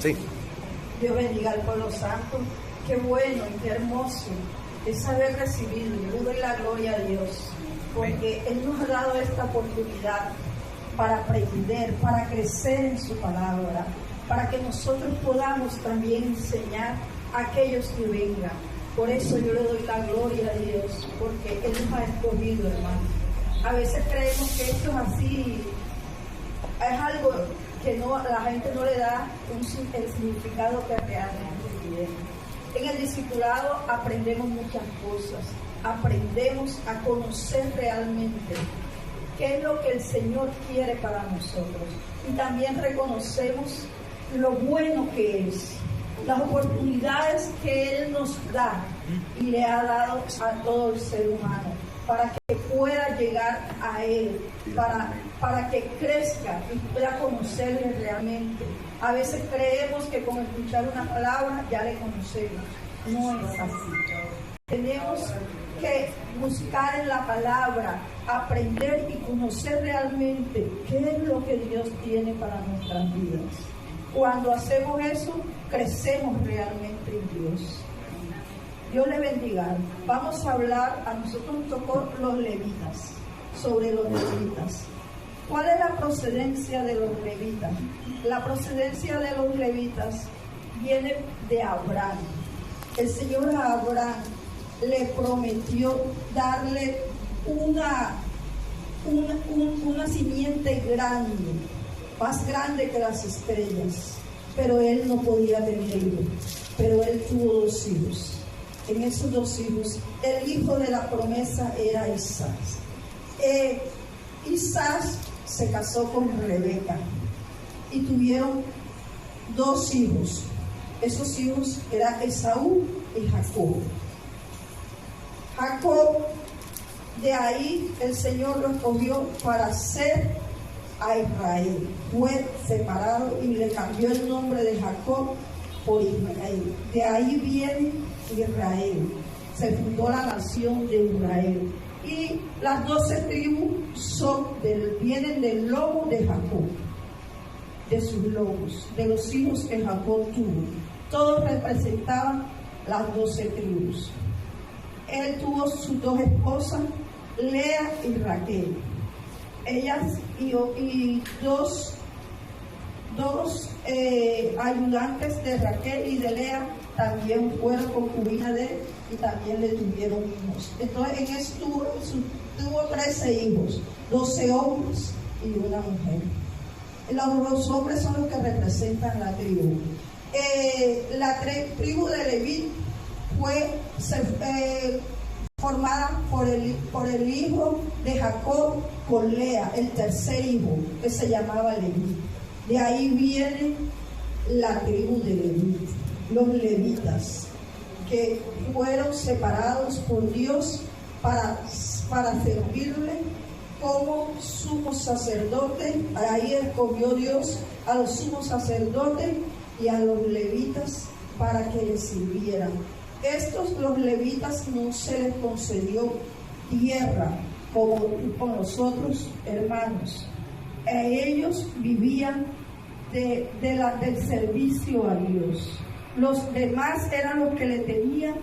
Sí. Dios bendiga al pueblo santo. Qué bueno y qué hermoso es haber recibido. Yo le doy la gloria a Dios, porque Él nos ha dado esta oportunidad para aprender, para crecer en su palabra, para que nosotros podamos también enseñar a aquellos que vengan. Por eso yo le doy la gloria a Dios, porque Él nos ha escogido, hermano. A veces creemos que esto es así, es algo que la gente no le da el significado que realmente tiene. En el discipulado aprendemos muchas cosas, aprendemos a conocer realmente qué es lo que el Señor quiere para nosotros, y también reconocemos lo bueno que es, las oportunidades que Él nos da y le ha dado a todo el ser humano para que pueda llegar a Él, para que crezca y pueda conocerle realmente. A veces creemos que con escuchar una palabra ya le conocemos. No es así. Tenemos que buscar en la palabra, aprender y conocer realmente qué es lo que Dios tiene para nuestras vidas. Cuando hacemos eso, crecemos realmente en Dios. Dios le bendiga. Vamos a hablar, a nosotros nos tocó los levitas, sobre los levitas. ¿Cuál es la procedencia de los levitas? La procedencia de los levitas viene de Abraham. El Señor a Abraham le prometió darle una simiente grande, más grande que las estrellas, pero él no podía tenerlo. Pero él tuvo 2 hijos. En esos 2 hijos, el hijo de la promesa era Isaac. Isaac se casó con Rebeca y tuvieron 2 hijos. Esos hijos eran Esaú y Jacob. Jacob, de ahí el Señor lo escogió para hacer a Israel. Fue separado y le cambió el nombre de Jacob por Israel. De ahí viene Israel. Se fundó la nación de Israel. Y las 12 tribus vienen del lomo de Jacob, de sus lomos, de los hijos que Jacob tuvo. Todos representaban las 12 tribus. Él tuvo sus 2 esposas, Lea y Raquel. Ellas y dos ayudantes de Raquel y de Lea también fueron concubinas de él y también le tuvieron hijos. Entonces en eso tuvo 13 hijos, 12 hombres y una mujer. Los hombres son los que representan la tribu. La tribu de Leví fue formada por el hijo de Jacob con Lea, el tercer hijo, que se llamaba Leví. De ahí viene la tribu de Leví, los levitas, que fueron separados por Dios para servirle como sumo sacerdote. Ahí escogió Dios a los sumos sacerdotes y a los levitas para que les sirvieran. Los levitas no se les concedió tierra como con los otros hermanos. Ellos vivían del servicio a Dios. Los demás eran los que le tenían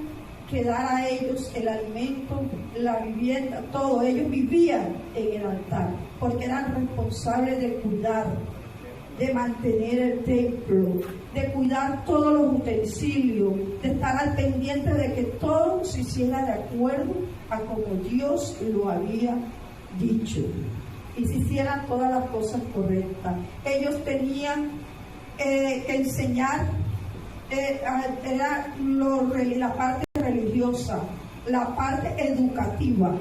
que dar a ellos el alimento, la vivienda, todo. Ellos vivían en el altar porque eran responsables de cuidar, de mantener el templo, de cuidar todos los utensilios, de estar al pendiente de que todo se hiciera de acuerdo a como Dios lo había dicho y se hicieran todas las cosas correctas. Ellos tenían que enseñar la parte religiosa, la parte educativa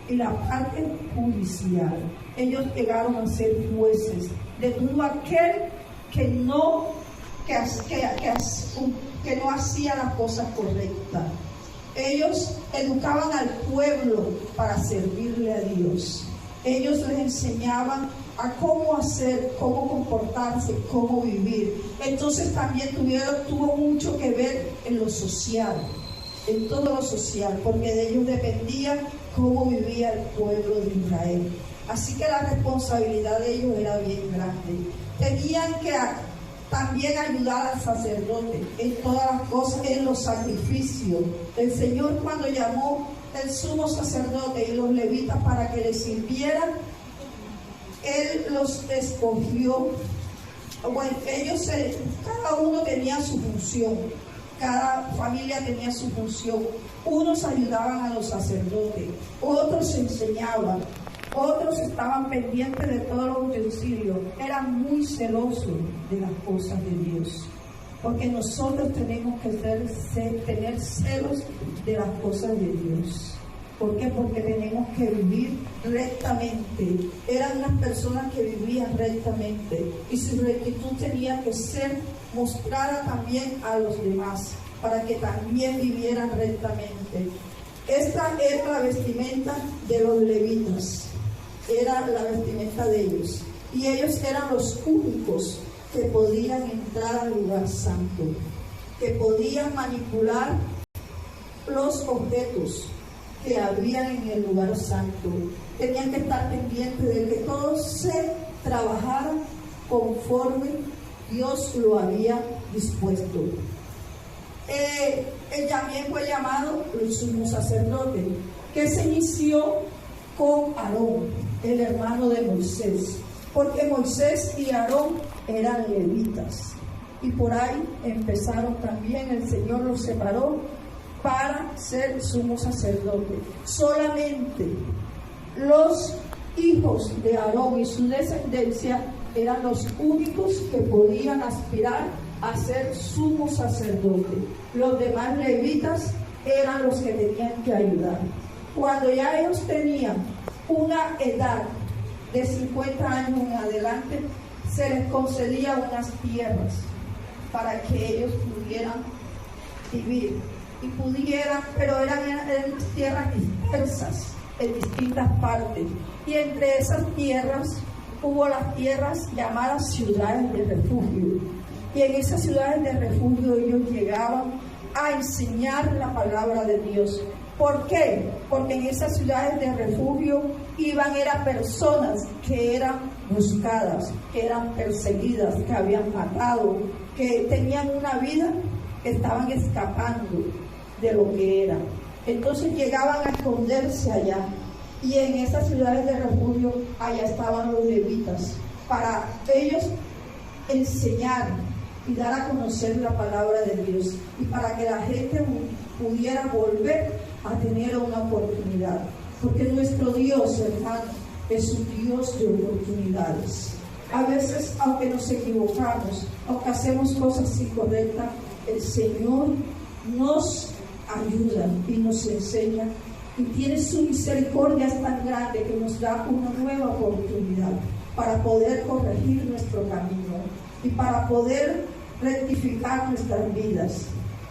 y la parte judicial. Ellos llegaron a ser jueces de todo aquel que no hacía las cosas correctas. Ellos educaban al pueblo para servirle a Dios. Ellos les enseñaban a cómo hacer, cómo comportarse, cómo vivir. Entonces también tuvo mucho que ver en lo social, en todo lo social, porque de ellos dependía cómo vivía el pueblo de Israel. Así que la responsabilidad de ellos era bien grande. Tenían que también ayudar al sacerdote en todas las cosas, en los sacrificios. El Señor, cuando llamó el sumo sacerdote y los levitas para que le sirvieran, Él los escogió. Bueno, cada uno tenía su función, cada familia tenía su función. Unos ayudaban a los sacerdotes, otros enseñaban, otros estaban pendientes de todos los utensilios. Eran muy celosos de las cosas de Dios, porque nosotros tenemos que tener celos de las cosas de Dios. ¿Por qué? Porque tenemos que vivir rectamente. Eran unas personas que vivían rectamente, y su rectitud tenía que ser mostrada también a los demás, para que también vivieran rectamente. Esta era la vestimenta de los levitas, era la vestimenta de ellos, y ellos eran los únicos que podían entrar al lugar santo, que podían manipular los objetos que habían en el lugar santo. Tenían que estar pendientes de que todo se trabajara conforme Dios lo había dispuesto. Él también fue llamado el sumo sacerdote, que se inició con Aarón, el hermano de Moisés, porque Moisés y Aarón eran levitas, y por ahí empezaron también. El Señor los separó para ser sumo sacerdote. Solamente los hijos de Aarón y su descendencia eran los únicos que podían aspirar a ser sumo sacerdote. Los demás levitas eran los que tenían que ayudar. Cuando ya ellos tenían una edad de 50 años en adelante, se les concedía unas tierras para que ellos pudieran vivir. Y pudieran, pero eran tierras dispersas en distintas partes. Y entre esas tierras hubo las tierras llamadas ciudades de refugio. Y en esas ciudades de refugio ellos llegaban a enseñar la palabra de Dios. ¿Por qué? Porque en esas ciudades de refugio eran personas que eran buscadas, que eran perseguidas, que habían matado, que tenían una vida, que estaban escapando de lo que era. Entonces llegaban a esconderse allá, y en esas ciudades de refugio allá estaban los levitas, para ellos enseñar y dar a conocer la palabra de Dios, y para que la gente pudiera volver a tener una oportunidad, porque nuestro Dios, hermano, es un Dios de oportunidades. A veces, aunque nos equivocamos, aunque hacemos cosas incorrectas, el Señor nos ayuda y nos enseña, y tiene su misericordia tan grande que nos da una nueva oportunidad para poder corregir nuestro camino y para poder rectificar nuestras vidas.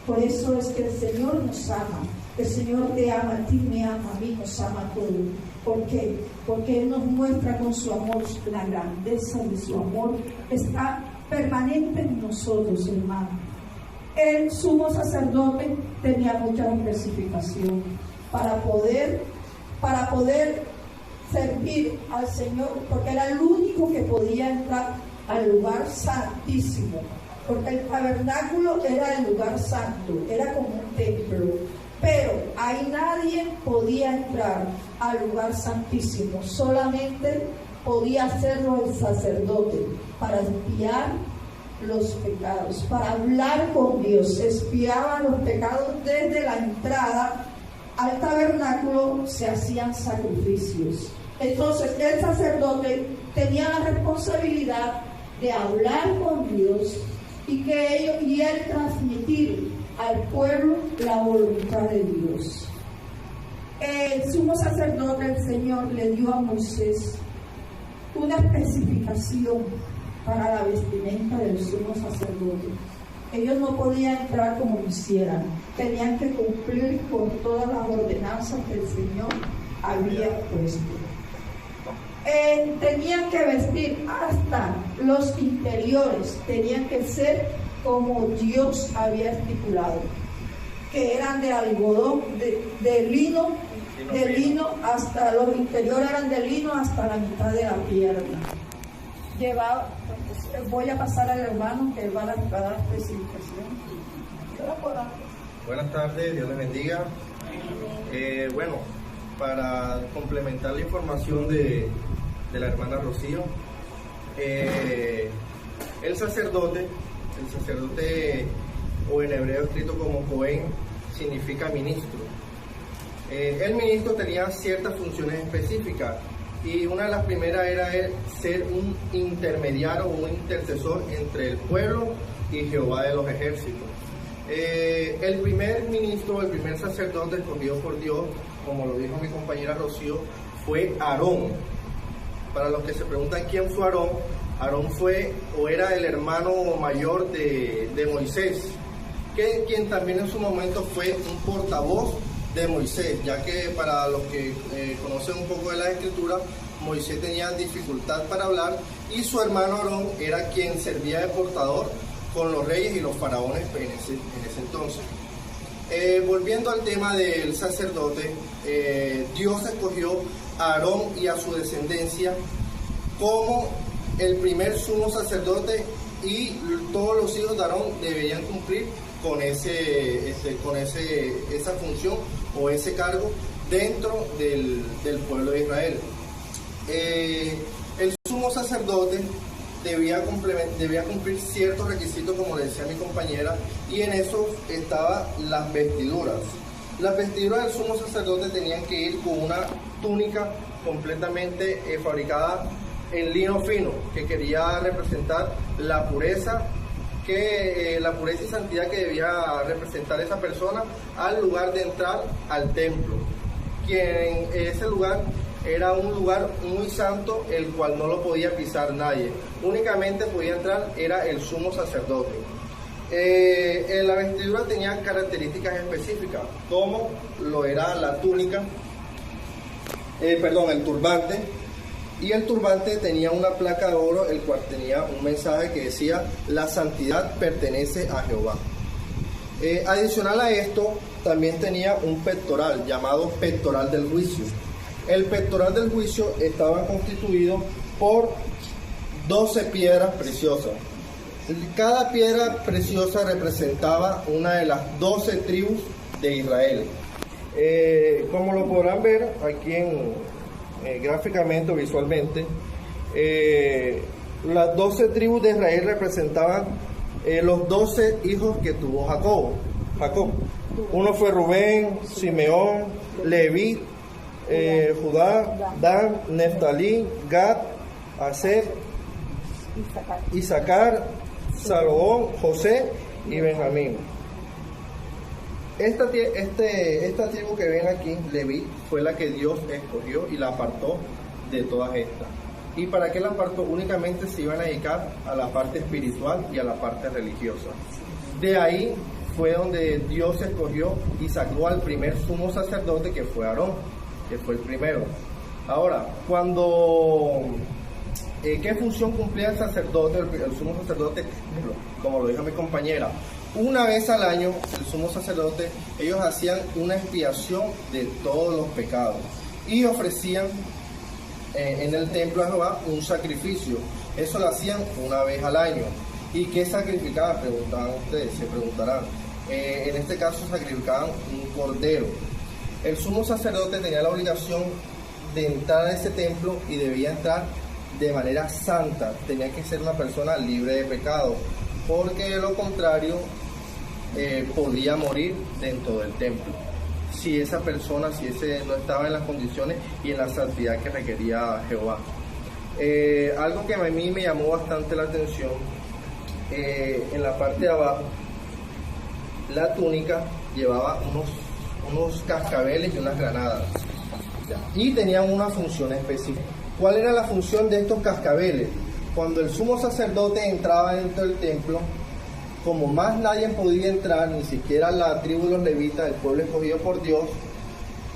Por eso es que el Señor nos ama. El Señor te ama, a ti me ama, a mí nos ama a todos. ¿Por qué? Porque Él nos muestra con su amor la grandeza de su amor. Está permanente en nosotros, hermano. El sumo sacerdote tenía mucha especificación para poder servir al Señor, porque era el único que podía entrar al lugar santísimo, porque el tabernáculo era el lugar santo, era como un templo, pero ahí nadie podía entrar al lugar santísimo, solamente podía hacerlo el sacerdote para espiar los pecados, para hablar con Dios. Se espiaban los pecados desde la entrada al tabernáculo, se hacían sacrificios. Entonces el sacerdote tenía la responsabilidad de hablar con Dios y él transmitir al pueblo la voluntad de Dios. El sumo sacerdote, el Señor, le dio a Moisés una especificación para la vestimenta del sumo sacerdote. Ellos no podían entrar como quisieran, tenían que cumplir con todas las ordenanzas que el Señor había puesto. Tenían que vestir hasta los interiores, tenían que ser como Dios había estipulado, que eran de algodón, de lino hasta los interiores, eran de lino hasta la mitad de la pierna. Llevaba voy a pasar al hermano que va a dar especificación. Buenas tardes, Dios les bendiga. Bueno, para complementar la información de la hermana Rocío, el sacerdote, o en hebreo escrito como Cohen, significa ministro. El ministro tenía ciertas funciones específicas y una de las primeras era ser un intermediario o un intercesor entre el pueblo y Jehová de los ejércitos. El primer ministro, el primer sacerdote escogido por Dios, como lo dijo mi compañera Rocío, fue Aarón. Para los que se preguntan quién fue Aarón, Aarón fue o era el hermano mayor de Moisés, quien también en su momento fue un portavoz de Moisés, ya que para los que conocen un poco de la escritura, Moisés tenía dificultad para hablar y su hermano Aarón era quien servía de portador con los reyes y los faraones en ese entonces. Volviendo al tema del sacerdote, Dios escogió a Aarón y a su descendencia como el primer sumo sacerdote y todos los hijos de Aarón deberían cumplir con esa función o ese cargo dentro del pueblo de Israel. El sumo sacerdote debía cumplir ciertos requisitos, como le decía mi compañera, y en eso estaban las vestiduras. Las vestiduras del sumo sacerdote tenían que ir con una túnica completamente fabricada en lino fino, que quería representar la pureza y santidad que debía representar esa persona al lugar de entrar al templo. Quien ese lugar era un lugar muy santo, el cual no lo podía pisar nadie. Únicamente podía entrar era el sumo sacerdote. La vestidura tenía características específicas, como lo era la túnica, el turbante. Y el turbante tenía una placa de oro, el cual tenía un mensaje que decía: la santidad pertenece a Jehová. Adicional a esto, también tenía un pectoral llamado pectoral del juicio. El pectoral del juicio estaba constituido por 12 piedras preciosas. Cada piedra preciosa representaba una de las 12 tribus de Israel. Como lo podrán ver aquí gráficamente o visualmente, las 12 tribus de Israel representaban los 12 hijos que tuvo Jacob. Uno fue Rubén, Simeón, Leví, Judá, Dan, Neftalí, Gad, Aser, Isaacar, Salomón, José y Benjamín. Esta tribu que ven aquí, Leví, fue la que Dios escogió y la apartó de todas estas. ¿Y para qué la apartó? Únicamente se iban a dedicar a la parte espiritual y a la parte religiosa. De ahí fue donde Dios escogió y sacó al primer sumo sacerdote, que fue Aarón, que fue el primero. Ahora, ¿qué función cumplía el sacerdote, el sumo sacerdote? Como lo dijo mi compañera, una vez al año el sumo sacerdote, ellos hacían una expiación de todos los pecados y ofrecían en el templo de Jehová un sacrificio. Eso lo hacían una vez al año. ¿Y qué sacrificaban? Preguntaban ustedes, se preguntarán. En este caso sacrificaban un cordero. El sumo sacerdote tenía la obligación de entrar a ese templo y debía entrar de manera santa. Tenía que ser una persona libre de pecado, porque de lo contrario podía morir dentro del templo si esa persona, no estaba en las condiciones y en la santidad que requería Jehová. Algo que a mí me llamó bastante la atención, en la parte de abajo, la túnica llevaba unos cascabeles y unas granadas, y tenían una función específica. ¿Cuál era la función de estos cascabeles? Cuando el sumo sacerdote entraba dentro del templo, como más nadie podía entrar, ni siquiera la tribu de los levitas, el pueblo escogido por Dios,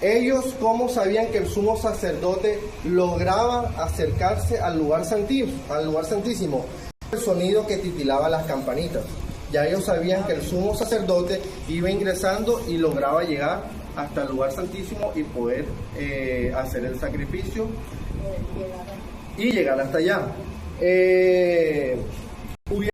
ellos, ¿cómo sabían que el sumo sacerdote lograba acercarse al lugar santísimo? El sonido que titilaba las campanitas. Ya ellos sabían que el sumo sacerdote iba ingresando y lograba llegar hasta el lugar santísimo y poder hacer el sacrificio y llegar hasta allá.